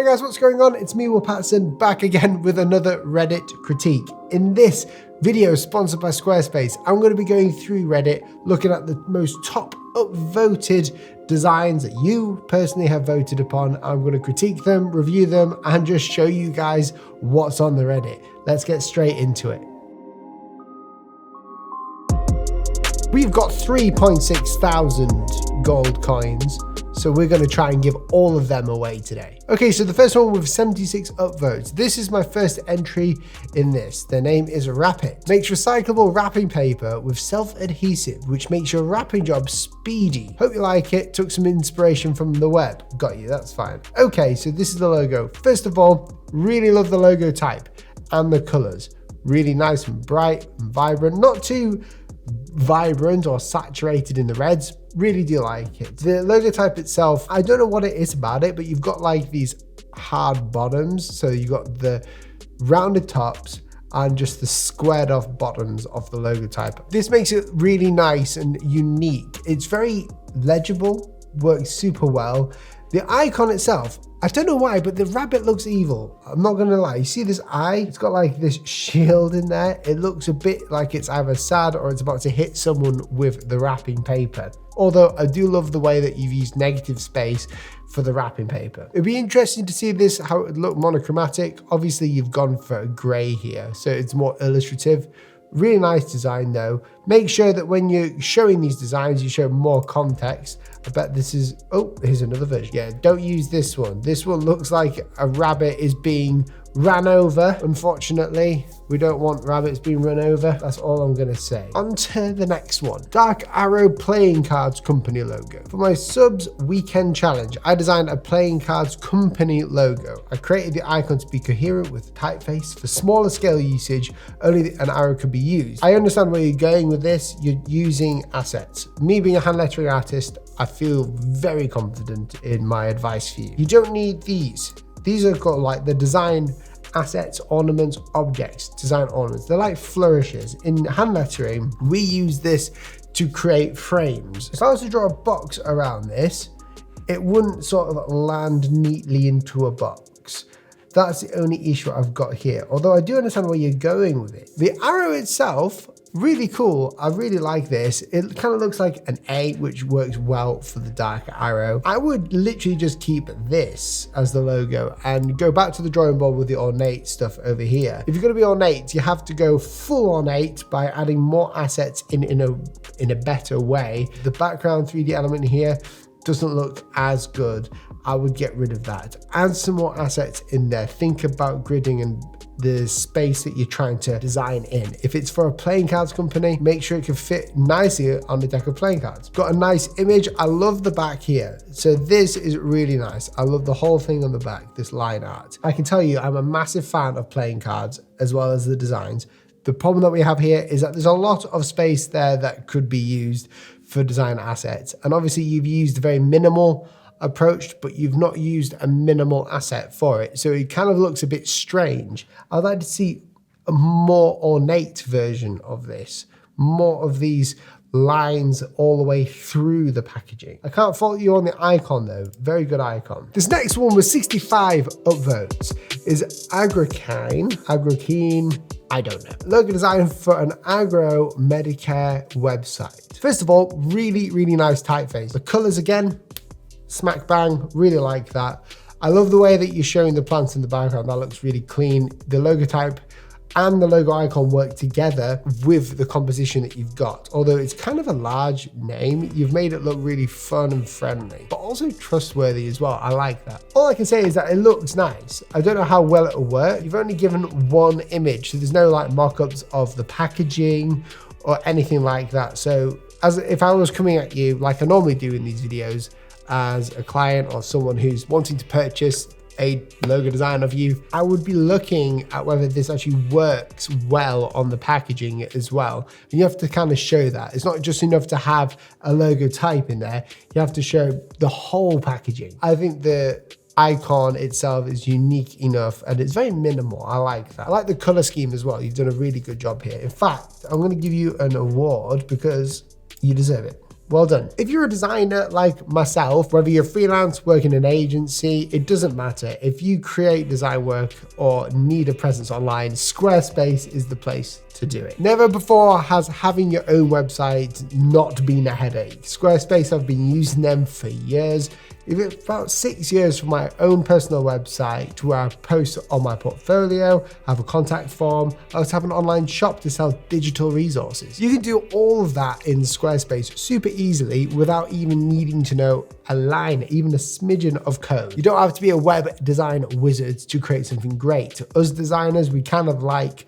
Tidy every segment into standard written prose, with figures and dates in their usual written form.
Hey guys, what's going on? It's me, Paterson, back again with another Reddit critique. In this video sponsored by Squarespace, I'm going to be going through Reddit, looking at the most top upvoted designs that you personally have voted upon. I'm going to critique them, review them, and just show you guys what's on the Reddit. Let's get straight into it. We've got 3.6 thousand gold coins, so we're going to try and give all of them away today. Okay, so the first one with 76 upvotes. This is my first entry in this. Their name is Wrap It. Makes recyclable wrapping paper with self-adhesive, which makes your wrapping job speedy. Hope you like it. Took some inspiration from the web. Got you, that's fine. Okay, so this is the logo. First of all, really love the logo type and the colors. Really nice and bright and vibrant. Not too vibrant or saturated in the reds. Really do like it. The logo type itself, I don't know what it is about it, but you've got like these hard bottoms. So you've got the rounded tops and just the squared off bottoms of the logo type. This makes it really nice and unique. It's very legible, works super well. The icon itself, I don't know why, but the rabbit looks evil. I'm not gonna lie. You see this eye? It's got like this shield in there. It looks a bit like it's either sad or it's about to hit someone with the wrapping paper. Although I do love the way that you've used negative space for the wrapping paper. It'd be interesting to see this, how it would look monochromatic. Obviously you've gone for a gray here, so it's more illustrative. Really nice design though. Make sure that when you're showing these designs, you show more context. I bet this is, oh, here's another version. Yeah, don't use this one. This one looks like a rabbit is being ran over. Unfortunately, we don't want rabbits being run over. That's all I'm gonna say. On to the next one. Dark Arrow Playing Cards Company logo. For my subs weekend challenge, I designed a playing cards company logo. I created the icon to be coherent with the typeface. For smaller scale usage, only an arrow could be used. I understand where you're going with this. You're using assets. Me being a hand lettering artist, I feel very confident in my advice for you. You don't need these. These are called like the design assets, ornaments, objects, design ornaments. They're like flourishes. In hand lettering, we use this to create frames. If I was to draw a box around this, it wouldn't sort of land neatly into a box. That's the only issue I've got here. Although I do understand where you're going with it. The arrow itself, really cool. I really like this. It kind of looks like an A, which works well for the dark arrow. I would literally just keep this as the logo and go back to the drawing board with the ornate stuff over here. If you're going to be ornate, you have to go full ornate by adding more assets in a better way. The background 3D element here doesn't look as good. I would get rid of that. Add some more assets in there. Think about gridding and the space that you're trying to design in. If it's for a playing cards company, make sure it can fit nicely on the deck of playing cards. Got a nice image. I love the back here. So this is really nice. I love the whole thing on the back, this line art. I can tell you, I'm a massive fan of playing cards as well as the designs. The problem that we have here is that there's a lot of space there that could be used for design assets. And obviously you've used a very minimal approach, but you've not used a minimal asset for it. So it kind of looks a bit strange. I'd like to see a more ornate version of this, more of these lines all the way through the packaging. I can't fault you on the icon though. Very good icon. This next one with 65 upvotes is Agrokeen, I don't know. Logo design for an agro Medicare website. First of all, really, really nice typeface. The colors again, smack bang, really like that. I love the way that you're showing the plants in the background. That looks really clean. The logo type and the logo icon work together with the composition that you've got. Although it's kind of a large name, you've made it look really fun and friendly, but also trustworthy as well. I like that. All I can say is that it looks nice. I don't know how well it'll work. You've only given one image, so there's no like mock-ups of the packaging or anything like that. So as if I was coming at you like I normally do in these videos, as a client or someone who's wanting to purchase a logo design of you, I would be looking at whether this actually works well on the packaging as well. And you have to kind of show that. It's not just enough to have a logo type in there. You have to show the whole packaging. I think the icon itself is unique enough and it's very minimal. I like that. I like the color scheme as well. You've done a really good job here. In fact, I'm going to give you an award because you deserve it. Well done. If you're a designer like myself, whether you're freelance, work in an agency, it doesn't matter. If you create design work or need a presence online, Squarespace is the place to do it. Never before has having your own website not been a headache. Squarespace, I've been using them for years. It's about 6 years for my own personal website to where I post on my portfolio, have a contact form, I also have an online shop to sell digital resources. You can do all of that in Squarespace super easily without even needing to know a line, even a smidgen of code. You don't have to be a web design wizard to create something great. Us designers, we kind of like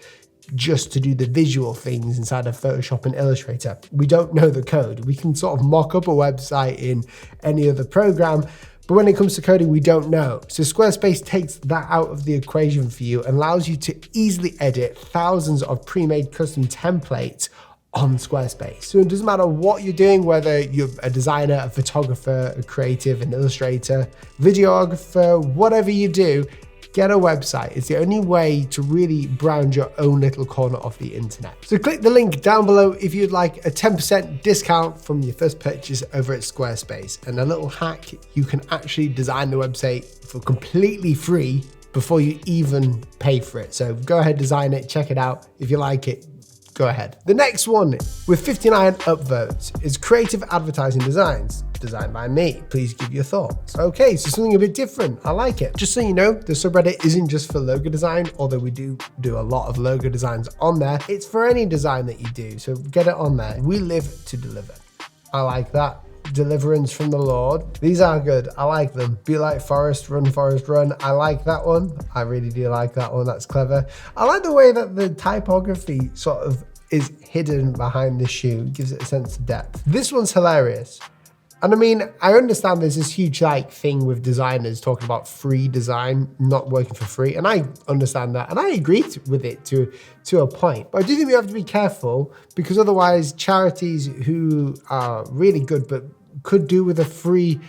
just to do the visual things inside of Photoshop and Illustrator. We don't know the code. We can sort of mock up a website in any other program, but when it comes to coding, we don't know. So Squarespace takes that out of the equation for you and allows you to easily edit thousands of pre-made custom templates on Squarespace. So it doesn't matter what you're doing, whether you're a designer, a photographer, a creative, an illustrator, videographer, whatever you do, get a website. It's the only way to really brand your own little corner of the internet. So click the link down below if you'd like a 10% discount from your first purchase over at Squarespace. And a little hack, you can actually design the website for completely free before you even pay for it. So go ahead, design it, check it out. If you like it, go ahead. The next one with 59 upvotes is Creative Advertising Designs, designed by me. Please give your thoughts. Okay, so something a bit different. I like it. Just so you know, the subreddit isn't just for logo design, although we do a lot of logo designs on there. It's for any design that you do, so get it on there. We live to deliver. I like that. Deliverance from the Lord. These are good. I like them. Be like Forest, run, Forest, run. I like that one. I really do like that one. That's clever. I like the way that the typography sort of is hidden behind the shoe. It gives it a sense of depth. This one's hilarious. And I mean, I understand there's this huge thing with designers talking about free design, not working for free. And I understand that. And I agree with it to a point. But I do think we have to be careful because otherwise charities who are really good, but could do with a free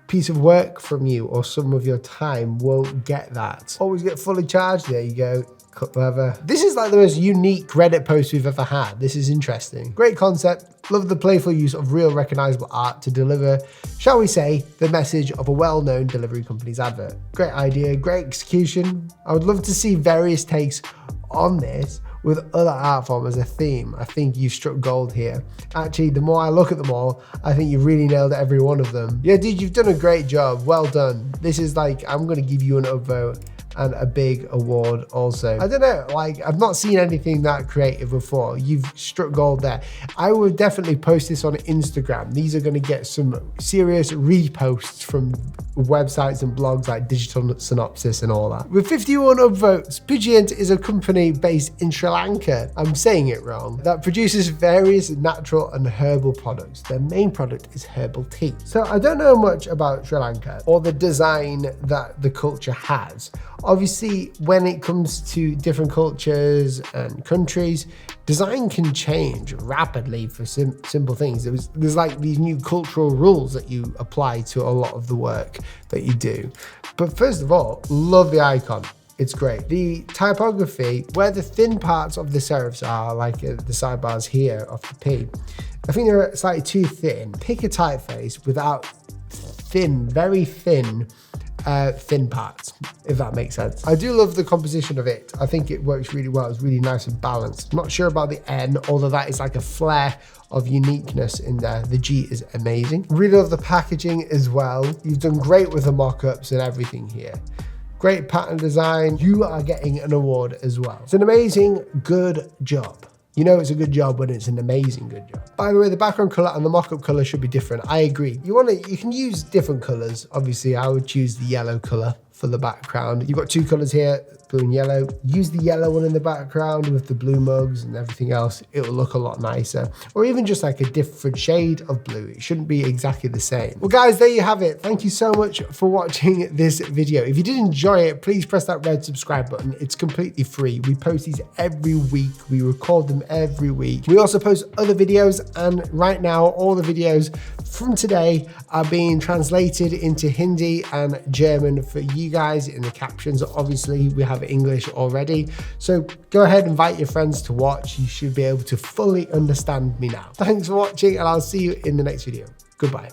piece of work from you or some of your time won't get that. Always get fully charged. There you go. Clever. This is like the most unique Reddit post we've ever had. This is interesting. Great concept. Love the playful use of real recognizable art to deliver, shall we say, the message of a well-known delivery company's advert. Great idea, great execution. I would love to see various takes on this with other art forms as a theme. I think you've struck gold here. Actually, the more I look at them all, I think you've really nailed every one of them. Yeah, dude, you've done a great job. Well done. This is like, I'm gonna give you an upvote and a big award also. I don't know, like I've not seen anything that creative before. You've struck gold there. I would definitely post this on Instagram. These are gonna get some serious reposts from websites and blogs like Digital Synopsis and all that. With 51 upvotes, Pujient is a company based in Sri Lanka, I'm saying it wrong, that produces various natural and herbal products. Their main product is herbal tea. So I don't know much about Sri Lanka or the design that the culture has. Obviously, when it comes to different cultures and countries, design can change rapidly for simple things. There's like these new cultural rules that you apply to a lot of the work that you do. But first of all, love the icon. It's great. The typography, where the thin parts of the serifs are, like the sidebars here of the P, I think they're slightly too thin. Pick a typeface without thin, very thin parts, if that makes sense. I do love the composition of it. I think it works really well. It's really nice and balanced. I'm not sure about the N, although that is like a flair of uniqueness in there. The G is amazing. Really love the packaging as well. You've done great with the mock-ups and everything here. Great pattern design. You are getting an award as well. It's an amazing, good job. You know it's a good job when it's an amazing good job. By the way, the background color and the mock-up color should be different. I agree. You can use different colors. Obviously, I would choose the yellow color for the background. You've got two colors here, blue and yellow. Use the yellow one in the background with the blue mugs and everything else. It will look a lot nicer. Or even just like a different shade of blue. It shouldn't be exactly the same. Well guys, there you have it. Thank you so much for watching this video. If you did enjoy it, please press that red subscribe button. It's completely free. We post these every week. We record them every week. We also post other videos, and right now all the videos from today are being translated into Hindi and German for you you guys in the captions. Obviously, we have English already, so go ahead and invite your friends to watch. You should be able to fully understand me now. Thanks for watching, and I'll see you in the next video. Goodbye.